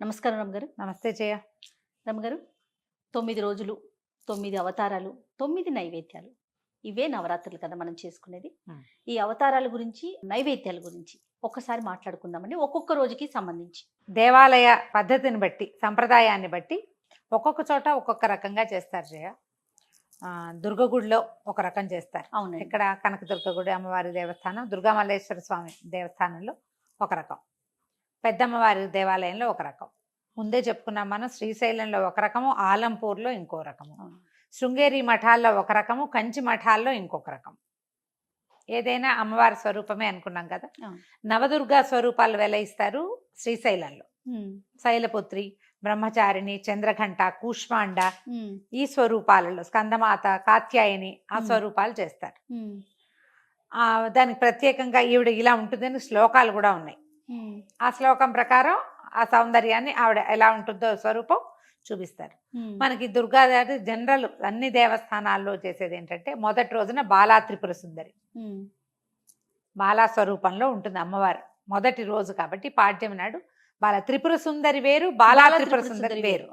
నమస్కారం రమ్మగారు. నమస్తే జయ. రమ్మగారు, 9 రోజులు, 9 అవతారాలు, 9 నైవేద్యాలు. ఇవే నవరాత్రులు కదా మనం చేసుకునేది. హ్మ్. ఈ అవతారాల గురించి, నైవేద్యాల గురించి ఒక్కసారి మాట్లాడుకుందామండి. ఒక్కొక్క రోజుకి సంబంధించి. దేవాలయ పద్ధతిని బట్టి, సంప్రదాయాన్ని బట్టి ఒక్కొక్క చోట ఒక్కొక్క రకంగా చేస్తారు జయ. దుర్గ గుడిలో ఒక రకం చేస్తారు. అవునండి. ఇక్కడ కనకదుర్గ గుడి అమ్మవారి దేవస్థానం, దుర్గామల్లేశ్వర స్వామి దేవస్థానంలో ఒక రకం, పెద్దమ్మవారి దేవాలయంలో ఒక రకం. ముందే చెప్పుకున్నాం మనం, శ్రీశైలంలో ఒక రకము, ఆలంపూర్లో ఇంకో రకము, శృంగేరి మఠాల్లో ఒక రకము, కంచి మఠాల్లో ఇంకొక రకం. ఏదైనా అమ్మవారి స్వరూపమే అనుకున్నాం కదా. నవదుర్గా స్వరూపాలు వెలయిస్తారు శ్రీశైలంలో. శైలపుత్రి, బ్రహ్మచారిణి, చంద్రఘంట, కూష్మాండ, ఈ స్వరూపాలలో స్కందమాత, కాత్యాయని ఆ స్వరూపాలు చేస్తారు. దానికి ప్రత్యేకంగా ఈవిడ ఇలా ఉంటుందని శ్లోకాలు కూడా ఉన్నాయి. ఆ శ్లోకం ప్రకారం ఆ సౌందర్యాన్ని ఆవిడ ఎలా ఉంటుందో స్వరూపం చూపిస్తారు. మనకి దుర్గాదేవి జనరల్ అన్ని దేవస్థానాల్లో చేసేది ఏంటంటే, మొదటి రోజున బాలా త్రిపుర సుందరి, బాలా స్వరూపంలో ఉంటుంది అమ్మవారు. మొదటి రోజు కాబట్టి పాడ్యం నాడు బాల త్రిపుర సుందరి వేరు, బాలా త్రిపుర సుందరి వేరు.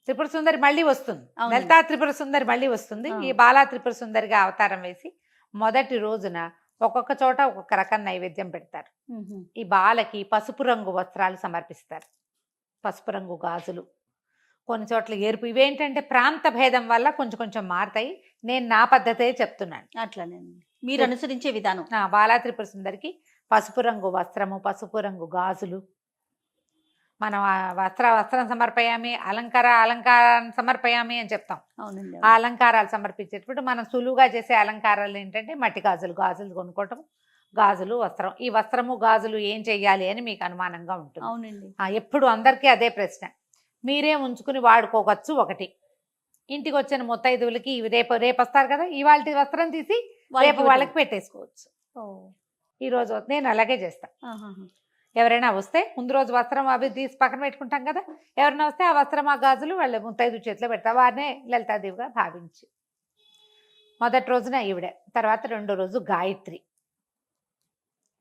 త్రిపుర సుందరి మళ్ళీ వస్తుంది, లలితా త్రిపుర సుందరి మళ్ళీ వస్తుంది. ఈ బాలా త్రిపుర సుందరిగా అవతారం వేసి మొదటి రోజున ఒక్కొక్క చోట ఒక్కొక్క రకం నైవేద్యం పెడతారు. ఈ బాలకి పసుపు రంగు వస్త్రాలు సమర్పిస్తారు, పసుపు రంగు గాజులు, కొన్ని చోట్ల ఎరుపు. ఇవేంటంటే ప్రాంత భేదం వల్ల కొంచెం కొంచెం మారుతాయి. నేను నా పద్ధతే చెప్తున్నాను. అట్లానే మీరు అనుసరించే విధానం. బాలా త్రిపుర సుందరికి పసుపు రంగు వస్త్రము, పసుపు రంగు గాజులు. మనం వస్త్రం సమర్పయామి, అలంకారాన్ని సమర్పయామి అని చెప్తాం. అవునండి. ఆ అలంకారాలు సమర్పించేటప్పుడు మనం సులువుగా చేసే అలంకారాలు ఏంటంటే మట్టి గాజులు కొనుక్కోవటం, గాజులు, వస్త్రం. ఈ వస్త్రము గాజులు ఏం చెయ్యాలి అని మీకు అనుమానంగా ఉంటుంది. అవునండి. ఎప్పుడు అందరికీ అదే ప్రశ్న. మీరే ఉంచుకుని వాడుకోవచ్చు ఒకటి. ఇంటికి వచ్చిన ముత్తైదువులకి రేపు వస్తారు కదా, ఇవాళ వస్త్రం తీసి రేపు వాళ్ళకి పెట్టేసుకోవచ్చు. ఈరోజు నేను అలాగే చేస్తాను. ఎవరైనా వస్తే ముందు రోజు వస్త్రం అవి తీసి పక్కన పెట్టుకుంటాం కదా, ఎవరైనా వస్తే ఆ వస్త్రం ఆ గాజులు వాళ్ళ ముత్తైదు చేతిలో పెడతా. వారినే లలితాదేవిగా భావించి మొదటి రోజున ఈవిడే. తర్వాత రెండో రోజు గాయత్రి.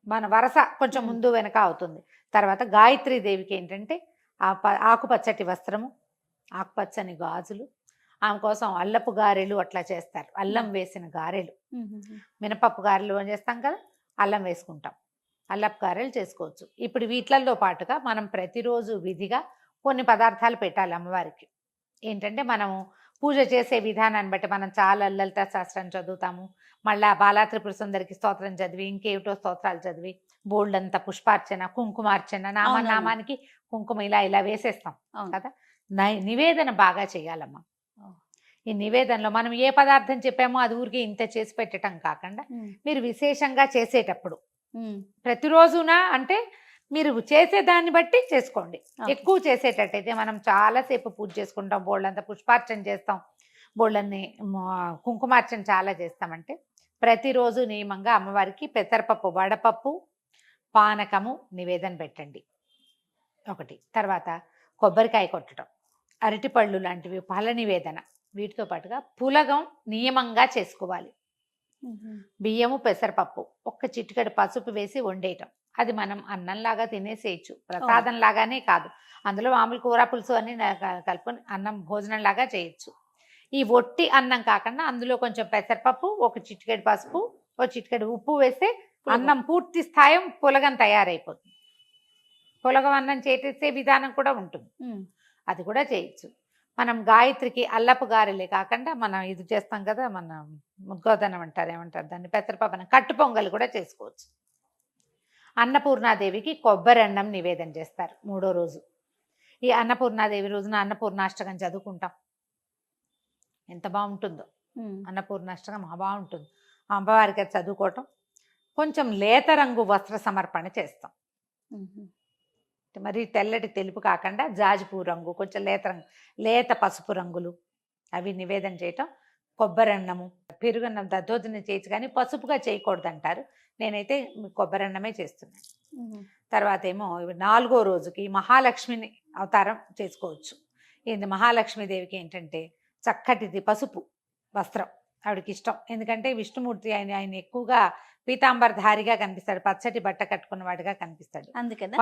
మన వరస కొంచెం ముందు వెనక అవుతుంది. తర్వాత గాయత్రీ దేవికి ఏంటంటే ఆకుపచ్చటి వస్త్రము, ఆకుపచ్చని గాజులు, ఆమె కోసం అల్లపు గారెలు అట్లా చేస్తారు. అల్లం వేసిన గారెలు, మినపప్పు గారెలు చేస్తాం కదా, అల్లం వేసుకుంటాం. అల్లపు గారెలు చేసుకోవచ్చు. ఇప్పుడు వీటిల్లో పాటుగా మనం ప్రతిరోజు విధిగా కొన్ని పదార్థాలు పెట్టాలి అమ్మవారికి. ఏంటంటే మనము పూజ చేసే విధానాన్ని బట్టి మనం చాలా లలిత శాస్త్రం చదువుతాము, మళ్ళీ బాలా త్రిపుర సుందరికి స్తోత్రం చదివి, ఇంకేమిటో స్తోత్రాలు చదివి, బోల్డంత పుష్పార్చన, కుంకుమార్చన, నామానికి కుంకుమ ఇలా వేసేస్తాం కదా. నివేదన బాగా చేయాలమ్మా. ఈ నివేదనలో మనం ఏ పదార్థం చెప్పామో అది ఊరికి ఇంత చేసి పెట్టడం కాకుండా, మీరు విశేషంగా చేసేటప్పుడు ప్రతిరోజునా అంటే మీరు చేసేదాన్ని బట్టి చేసుకోండి. ఎక్కువ చేసేటట్టయితే మనం చాలాసేపు పూజ చేసుకుంటాం, బోళ్ళంతా పుష్పార్చన చేస్తాం, బోళ్ళన్ని కుంకుమార్చన చాలా చేస్తామంటే ప్రతిరోజు నియమంగా అమ్మవారికి పెసరపప్పు, వడపప్పు, పానకము నివేదన పెట్టండి ఒకటి. తర్వాత కొబ్బరికాయ కొట్టడం, అరటిపళ్ళు లాంటివి ఫల నివేదన. వీటితో పాటుగా పులగం నియమంగా చేసుకోవాలి. బియ్యము, పెసరపప్పు, ఒక్క చిటికెడు పసుపు వేసి వండేయటం. అది మనం అన్నంలాగా తినేసేయచ్చు, ప్రసాదం లాగానే కాదు. అందులో మామూలు కూర పులుసు అన్ని కలుపుకొని అన్నం భోజనం లాగా చేయొచ్చు. ఈ ఒట్టి అన్నం కాకుండా అందులో కొంచెం పెసరపప్పు, ఒక చిటికెడు పసుపు, ఒక చిటికెడు ఉప్పు వేస్తే అన్నం పూర్తి స్థాయి పులగం తయారైపోతుంది. పులగం అన్నం చేసే విధానం కూడా ఉంటుంది, అది కూడా చేయొచ్చు. మనం గాయత్రికి అల్లపు గారెలే కాకుండా మనం ఇది చేస్తాం కదా, మన ముద్గోదనం అంటారు, ఏమంటారు దాన్ని, పెసరపప్పు కట్టు పొంగలు కూడా చేసుకోవచ్చు. అన్నపూర్ణాదేవికి కొబ్బరి అన్నం నివేదన చేస్తారు మూడో రోజు. ఈ అన్నపూర్ణాదేవి రోజున అన్నపూర్ణాష్టకం చదువుకుంటాం. ఎంత బాగుంటుందో అన్నపూర్ణాష్టకం, బాగుంటుంది. అమ్మవారికి అది చదువుకోవటం. కొంచెం లేత రంగు వస్త్ర సమర్పణ చేస్తాం. మరి తెల్లటి తెలుపు కాకుండా జాజిపూ రంగు, కొంచెం లేత పసుపు రంగులు అవి నివేదన చేయటం. కొబ్బరి అన్నము, పెరుగన్నం దద్దోజనం చేయొచ్చు కానీ పసుపుగా చేయకూడదు అంటారు. నేనైతే కొబ్బరి అన్నమే చేస్తున్నాను. తర్వాత ఏమో నాలుగో రోజుకి మహాలక్ష్మిని అవతారం చేసుకోవచ్చు. ఇది మహాలక్ష్మీదేవికి ఏంటంటే చక్కటిది పసుపు వస్త్రం ఆవిడకి ఇష్టం. ఎందుకంటే విష్ణుమూర్తి ఆయన ఎక్కువగా పీతాంబరధారిగా కనిపిస్తాడు, పచ్చటి బట్ట కట్టుకున్నవాడిగా కనిపిస్తాడు. అందుకదా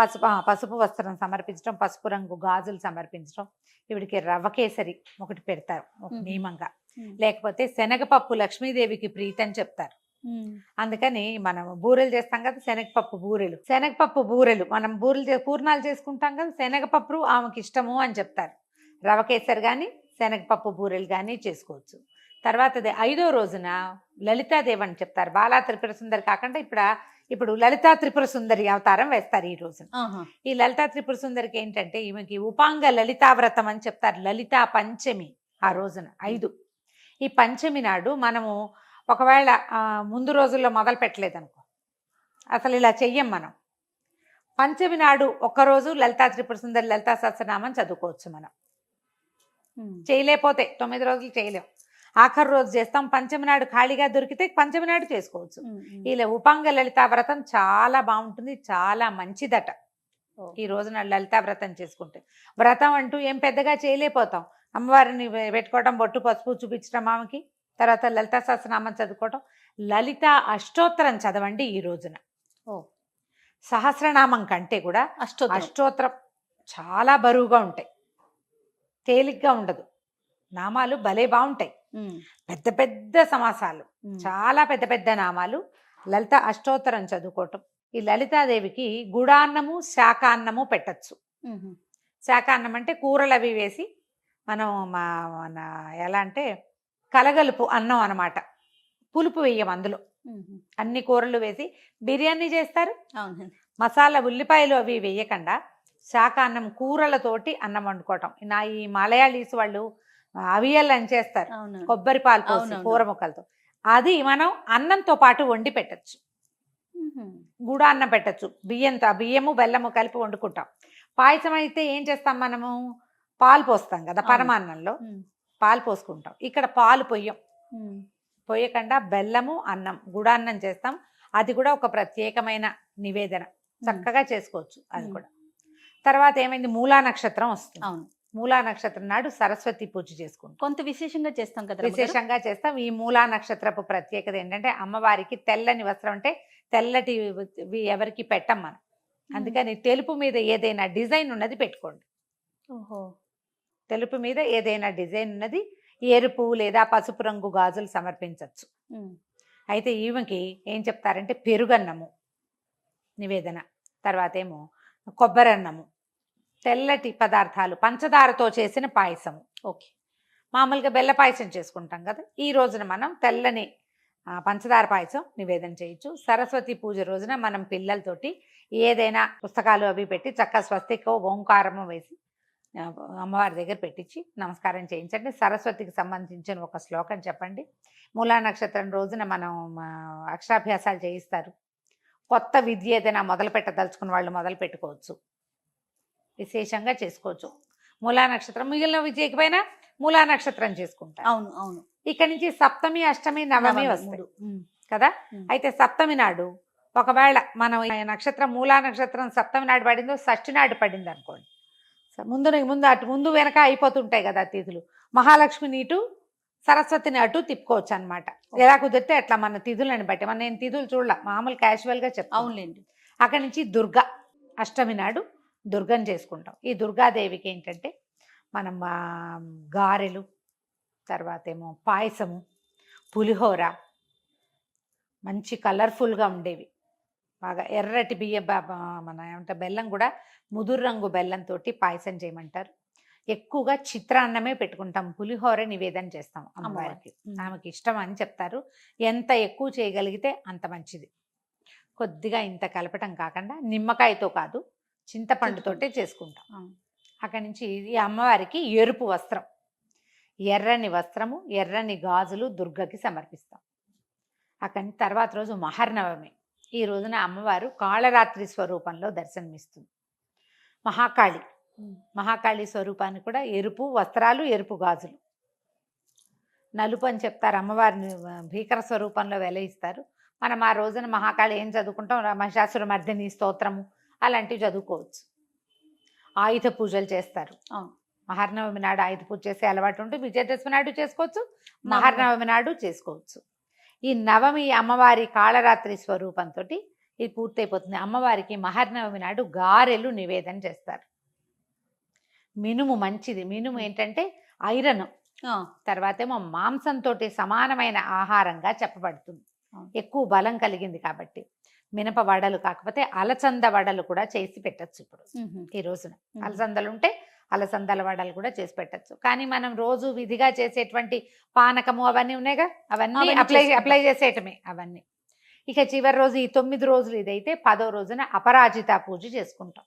పసుపు వస్త్రం సమర్పించడం, పసుపు రంగు గాజులు సమర్పించడం, ఈవిడికి రవ్వ కేసరి ఒకటి పెడతారు ఒక మ్మ్. నియమంగా. మ్మ్. లేకపోతే శనగపప్పు లక్ష్మీదేవికి ప్రీతి అని చెప్తారు. అందుకని మనం బూరెలు చేస్తాం కదా, శనగపప్పు బూరెలు మనం పూర్ణాలు చేసుకుంటాం కదా, శనగపప్పు ఆమెకి ఇష్టము అని చెప్తారు. రవ కేసరి కానీ శనగపప్పు బూరెలు కానీ చేసుకోవచ్చు. తర్వాత 5వ రోజున లలితాదేవి అని చెప్తారు. బాలా త్రిపుర సుందరి కాకుండా ఇప్పుడు లలితా త్రిపుర సుందరి అవతారం వేస్తారు ఈ రోజున. ఈ లలితా త్రిపుర సుందరికి ఏంటంటే ఈమెకి ఉపాంగ లలితావ్రతం అని చెప్తారు. లలితా పంచమి ఆ రోజున 5. ఈ పంచమి నాడు మనము ఒకవేళ ముందు రోజుల్లో మొదలు పెట్టలేదనుకో, అసలు ఇలా చెయ్యం మనం. పంచమి నాడు ఒక్కరోజు లలితా త్రిపుర సుందరి లలితా సహస్రనామం చదువుకోవచ్చు మనం. చేయలేకపోతే 9 రోజులు చేయలేం, ఆఖరి రోజు చేస్తాం. పంచమి నాడు ఖాళీగా దొరికితే పంచమి నాడు చేసుకోవచ్చు. ఇలా ఉపాంగ లలితా వ్రతం చాలా బాగుంటుంది, చాలా మంచిదట. ఈ రోజున లలితా వ్రతం చేసుకుంటే, వ్రతం అంటూ ఏం పెద్దగా చేయలేకపోతాం. అమ్మవారిని పెట్టుకోవడం, బొట్టు పసుపు చూపించడం ఆమెకి, తర్వాత లలితా సహస్రనామం చదువుకోవటం. లలిత అష్టోత్తరం చదవండి ఈ రోజున. సహస్రనామం కంటే కూడా అష్టోత్తరం చాలా బరువుగా ఉంటాయి, తేలిగ్గా ఉండదు. నామాలు భలే బాగుంటాయి, పెద్ద పెద్ద సమాసాలు, చాలా పెద్ద పెద్ద నామాలు. లలిత అష్టోత్తరం చదువుకోవటం. ఈ లలితాదేవికి గుడాన్నము శాకాన్నము పెట్టచ్చు. శాకాన్నం అంటే కూరలు అవి వేసి మనం మన ఎలా అంటే కలగలుపు అన్నం అన్నమాట. పులుపు వేయం అందులో, అన్ని కూరలు వేసి బిర్యానీ చేస్తారు. మసాలా ఉల్లిపాయలు అవి వేయకుండా శాకాన్నం కూరలతోటి అన్నం వండుకోవటం. ఈ మలయాళీస్ వాళ్ళు అవియల్ అని చేస్తారు, కొబ్బరి పాలు పోసి కూర ముక్కలతో. అది మనం అన్నంతో పాటు వండి పెట్టచ్చు. గుడ అన్నం పెట్టచ్చు, బియ్యము బెల్లము కలిపి వండుకుంటాం. పాయసం అయితే ఏం చేస్తాం మనము, పాలు పోస్తాం కదా పరమాన్నంలో, పాలు పోసుకుంటాం. ఇక్కడ పాలు పొయ్యకుండా బెల్లము అన్నం గుడాన్నం చేస్తాం. అది కూడా ఒక ప్రత్యేకమైన నివేదన, చక్కగా చేసుకోవచ్చు అది కూడా. తర్వాత ఏమైంది, మూలా నక్షత్రం వస్తుంది. మూలా నక్షత్రం నాడు సరస్వతి పూజ చేసుకుంటాం. కొంత విశేషంగా చేస్తాం కదా, విశేషంగా చేస్తాం. ఈ మూలా నక్షత్రపు ప్రత్యేకత ఏంటంటే అమ్మవారికి తెల్లని వస్త్రం, అంటే తెల్లటి ఎవరికి పెట్టం మనం. అందుకని తెలుపు మీద ఏదైనా డిజైన్ ఉన్నది పెట్టుకోండి. తెలుపు మీద ఏదైనా డిజైన్ ఉన్నది, ఎరుపు లేదా పసుపు రంగు గాజులు సమర్పించవచ్చు. అయితే ఈమెకి ఏం చెప్తారంటే పెరుగన్నము నివేదన, తర్వాత ఏమో కొబ్బరి అన్నము, తెల్లటి పదార్థాలు, పంచదారతో చేసిన పాయసము. మామూలుగా బెల్ల పాయసం చేసుకుంటాం కదా, ఈ రోజున మనం తెల్లని పంచదార పాయసం నివేదన చేయొచ్చు. సరస్వతి పూజ రోజున మనం పిల్లలతోటి ఏదైనా పుస్తకాలు అవి పెట్టి చక్కగా స్వస్తికో ఓంకారము వేసి అమ్మవారి దగ్గర పెట్టించి నమస్కారం చేయించండి. సరస్వతికి సంబంధించిన ఒక శ్లోకం చెప్పండి. మూలా నక్షత్రం రోజున మనం అక్షరాభ్యాసాలు చేయిస్తారు. కొత్త విద్య ఏదైనా మొదలు పెట్టదలుచుకున్న వాళ్ళు మొదలు పెట్టుకోవచ్చు, విశేషంగా చేసుకోవచ్చు. మూలా నక్షత్రం మిగిలిన విజయకపోయినా మూలా నక్షత్రం చేసుకుంటారు. అవును. ఇక్కడ నుంచి సప్తమి అష్టమి నవమి వస్తాయి కదా. అయితే సప్తమి నాడు ఒకవేళ మనం నక్షత్రం మూలా నక్షత్రం సప్తమి నాడు పడిందో షష్ఠి నాడు పడింది అనుకోండి, ముందు వెనక అయిపోతుంటాయి కదా తిథులు. మహాలక్ష్మిని ఇటు సరస్వతిని అటు తిప్పుకోవచ్చు అనమాట. ఎలా కుదిరితే అట్లా మన తిథులను బట్టి. నేను తిథులు చూడాల, మామూలు క్యాజువల్గా చెప్తాను. అవునులేండి. అక్కడి నుంచి దుర్గా అష్టమి నాడు దుర్గని చేసుకుంటాం. ఈ దుర్గాదేవికి ఏంటంటే మనం గారెలు, తర్వాత ఏమో పాయసము, పులిహోర, మంచి కలర్ఫుల్గా ఉండేవి, బాగా ఎర్రటి మన ఏమంటే బెల్లం కూడా ముదురు రంగు బెల్లంతో పాయసం చేయమంటారు. ఎక్కువగా చిత్రాన్నమే పెట్టుకుంటాం, పులిహోర నివేదన చేస్తాం అమ్మవారికి. ఆమెకి ఇష్టం అని చెప్తారు. ఎంత ఎక్కువ చేయగలిగితే అంత మంచిది. కొద్దిగా ఇంత కలపటం కాకుండా నిమ్మకాయతో కాదు, చింతపండుతోటే చేసుకుంటాం. అక్కడి నుంచి ఈ అమ్మవారికి ఎరుపు వస్త్రం, ఎర్రని వస్త్రము, ఎర్రని గాజులు దుర్గకి సమర్పిస్తాం. అక్కడి తర్వాత రోజు మహర్నవమి. ఈ రోజున అమ్మవారు కాళరాత్రి స్వరూపంలో దర్శనమిస్తుంది. మహాకాళి స్వరూపాన్ని కూడా ఎరుపు వస్త్రాలు, ఎరుపు గాజులు. నలుపు అని చెప్తారు, అమ్మవారిని భీకర స్వరూపంలో వెలయిస్తారు. మనం ఆ రోజున మహాకాళి ఏం చదువుకుంటాం, మహిషాసుర మర్దిని స్తోత్రము అలాంటివి చదువుకోవచ్చు. ఆయుధ పూజలు చేస్తారు. మహర్నవమి నాడు ఆయుధ పూజ చేసే అలవాటు ఉంటే విజయదశమి నాడు చేసుకోవచ్చు, మహర్నవమి నాడు చేసుకోవచ్చు. ఈ నవమి అమ్మవారి కాళరాత్రి స్వరూపంతో ఇది పూర్తయిపోతుంది. అమ్మవారికి మహర్నవమి నాడు గారెలు నివేదన చేస్తారు. మినుము మంచిది. మినుము ఏంటంటే ఐరన్, తర్వాత ఏమో మాంసంతో సమానమైన ఆహారంగా చెప్పబడుతుంది. ఎక్కువ బలం కలిగింది కాబట్టి. మినప వడలు కాకపోతే అలసంద వడలు కూడా చేసి పెట్టచ్చు. ఇప్పుడు ఈ రోజున అలసందలు ఉంటే అలసందల వడలు కూడా చేసి పెట్టచ్చు. కానీ మనం రోజు విధిగా చేసేటువంటి పానకము అవన్నీ ఉన్నాయిగా, అవన్నీ అప్లై చేసేయటమే అవన్నీ. ఇక చివరి రోజు ఈ 9 రోజులు ఇదైతే 10వ రోజున అపరాజిత పూజ చేసుకుంటాం.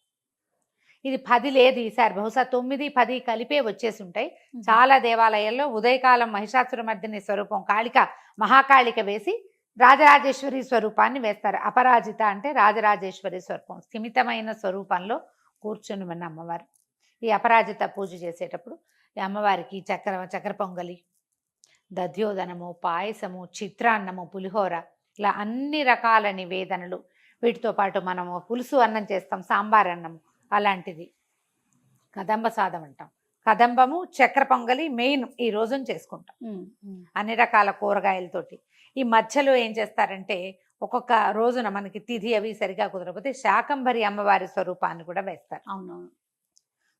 ఇది 10 లేదు ఈసారి, బహుశా 9, 10 కలిపే వచ్చేసి ఉంటాయి. చాలా దేవాలయాల్లో ఉదయకాలం మహిషాసురమర్దిని స్వరూపం కాళిక మహాకాళిక వేసి రాజరాజేశ్వరి స్వరూపాన్ని వేస్తారు. అపరాజిత అంటే రాజరాజేశ్వరి స్వరూపం, స్థిమితమైన స్వరూపంలో కూర్చుని ఉన్న అమ్మవారు. ఈ అపరాజిత పూజ చేసేటప్పుడు ఈ అమ్మవారికి చక్కెర పొంగలి, దధ్యోదనము, పాయసము, చిత్రాన్నము, పులిహోర, ఇలా అన్ని రకాల నివేదనలు. వీటితో పాటు మనము పులుసు అన్నం చేస్తాం, సాంబార్ అన్నము అలాంటిది, కదంబ సాదం అంటాం. కదంబము, చక్కెర పొంగలి మెయిన్ ఈ రోజున చేసుకుంటాం అన్ని రకాల కూరగాయలతోటి. ఈ మధ్యలో ఏం చేస్తారంటే ఒక్కొక్క రోజున మనకి తిథి అవి సరిగా కుదరకపోతే శాకంబరి అమ్మవారి స్వరూపాన్ని కూడా వేస్తారు. అవునవును,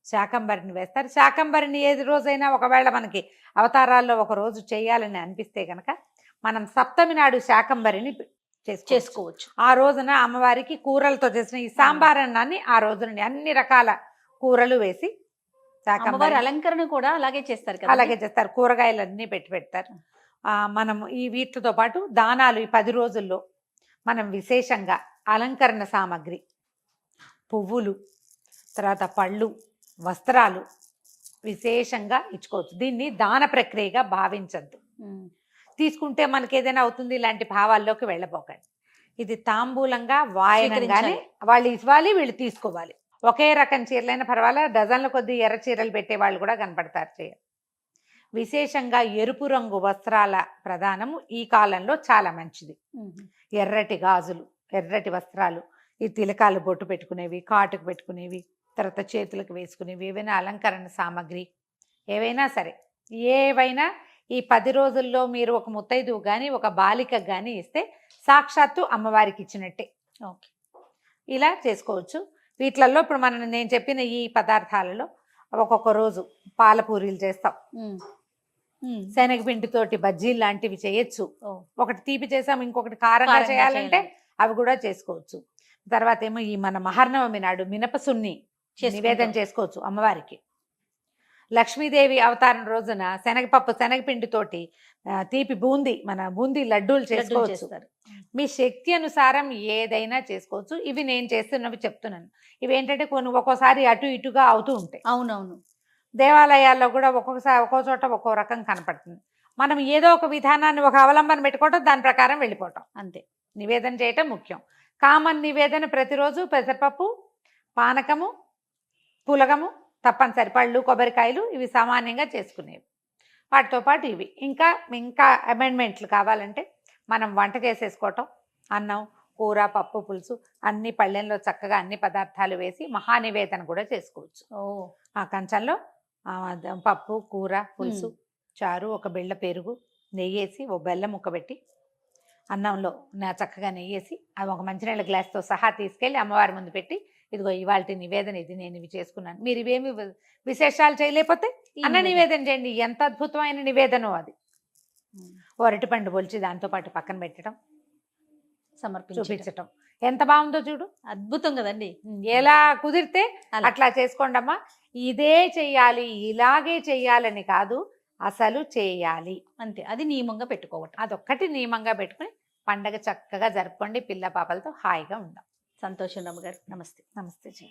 శాకంబరిని వేస్తారు. శాకంబరిని ఏది రోజైనా ఒకవేళ మనకి అవతారాల్లో ఒక రోజు చేయాలని అనిపిస్తే కనుక మనం సప్తమి నాడు శాకంబరిని చేసుకోవచ్చు. ఆ రోజున అమ్మవారికి కూరలతో చేసిన ఈ సాంబార్ అన్నాన్ని ఆ రోజున అన్ని రకాల కూరలు వేసి అమ్మవారి అలంకరణ కూడా అలాగే చేస్తారు కదా. అలాగే చేస్తారు, కూరగాయలన్నీ పెడతారు. మనం ఈ వీటితో పాటు దానాలు ఈ 10 రోజుల్లో మనం విశేషంగా అలంకరణ సామాగ్రి, పువ్వులు, తర్వాత పళ్ళు, వస్త్రాలు విశేషంగా ఇచ్చుకోవచ్చు. దీన్ని దాన ప్రక్రియగా భావించద్దు. తీసుకుంటే మనకి ఏదైనా అవుతుంది ఇలాంటి భావాల్లోకి వెళ్ళబోకండి. ఇది తాంబూలంగా వాయనంగానే వాళ్ళు ఇవ్వాలి, వీళ్ళు తీసుకోవాలి. ఒకే రకం చీరలైనా పర్వాలేదు, డజన్ల కొద్దీ ఎర్ర చీరలు పెట్టే వాళ్ళు కూడా కనపడతారు. విశేషంగా ఎరుపు రంగు వస్త్రాల ప్రధానము ఈ కాలంలో చాలా మంచిది. ఎర్రటి గాజులు, ఎర్రటి వస్త్రాలు, ఈ తిలకాలు బొట్టు పెట్టుకునేవి, కాటుకు పెట్టుకునేవి, తర్వాత చేతులకు వేసుకునేవి, ఏవైనా అలంకరణ సామాగ్రి ఏవైనా సరే, ఏవైనా ఈ 10 రోజుల్లో మీరు ఒక ముత్తైదువు కానీ ఒక బాలికకు కానీ ఇస్తే సాక్షాత్తు అమ్మవారికి ఇచ్చినట్టే. ఓకే, ఇలా చేసుకోవచ్చు. వీటిలలో ఇప్పుడు నేను చెప్పిన ఈ పదార్థాలలో ఒక్కొక్క రోజు పాలపూరీలు చేస్తాం, శనగపిండితోటి బజ్జీలు లాంటివి చేయొచ్చు. ఒకటి తీపి చేసాం, ఇంకొకటి కారంగా చేయాలంటే అవి కూడా చేసుకోవచ్చు. తర్వాత ఏమో ఈ మన మహర్నవమి నాడు మినపసున్ని నివేదన చేసుకోవచ్చు అమ్మవారికి. లక్ష్మీదేవి అవతారం రోజున శనగపిండితోటి తీపి మన బూందీ లడ్డూలు చేసుకోవచ్చు. మీ శక్తి అనుసారం ఏదైనా చేసుకోవచ్చు. ఇవి నేను చేస్తున్నవి చెప్తున్నాను. ఇవి ఏంటంటే కొన్ని ఒక్కోసారి అటు ఇటుగా అవుతూ ఉంటాయి. అవునవును, దేవాలయాల్లో కూడా ఒక్కొక్కసారి ఒక్కో చోట ఒక్కో రకం కనపడుతుంది. మనం ఏదో ఒక విధానాన్ని ఒక అవలంబన పెట్టుకోవటం, దాని ప్రకారం వెళ్ళిపోవటం అంతే. నివేదన చేయటం ముఖ్యం. కామన్ నివేదన ప్రతిరోజు పెసరపప్పు, పానకము, పులగము తప్పనిసరి, పళ్ళు, కొబ్బరికాయలు ఇవి సామాన్యంగా చేసుకునేవి. వాటితో పాటు ఇవి ఇంకా అమెండ్మెంట్లు కావాలంటే మనం వంట చేసేసుకోవటం, అన్నం, కూర, పప్పు, పులుసు అన్ని పళ్ళెంలో చక్కగా అన్ని పదార్థాలు వేసి మహానివేదన కూడా చేసుకోవచ్చు. ఆ కంచంలో పప్పు, కూర, పులుసు, చారు, ఒక బిళ్ళ పెరుగు, నెయ్యేసి ఓ బెల్లం ముక్క పెట్టి అన్నంలో చక్కగా నెయ్యేసి అవి ఒక మంచినీళ్ళ గ్లాస్తో సహా తీసుకెళ్ళి అమ్మవారి ముందు పెట్టి, ఇదిగో ఇవాళ నివేదన ఇది, నేను ఇవి చేసుకున్నాను. మీరు ఇవేమి విశేషాలు చేయలేకపోతే అన్న నివేదన చేయండి. ఎంత అద్భుతమైన నివేదనో అది. అరటిపండు పొలిచి దాంతోపాటు పక్కన పెట్టడం, చూపించటం ఎంత బాగుందో చూడు, అద్భుతం కదండి. ఎలా కుదిరితే అట్లా చేసుకోండి అమ్మా. ఇదే చెయ్యాలి, ఇలాగే చెయ్యాలని కాదు, అసలు చేయాలి అంతే. అది నియమంగా పెట్టుకోవటం, అదొక్కటి నియమంగా పెట్టుకుని పండగ చక్కగా జరుపుకోండి. పిల్ల పాపలతో హాయిగా ఉందాం. సంతోషం రమ్మ గారు. నమస్తే. నమస్తే జీ.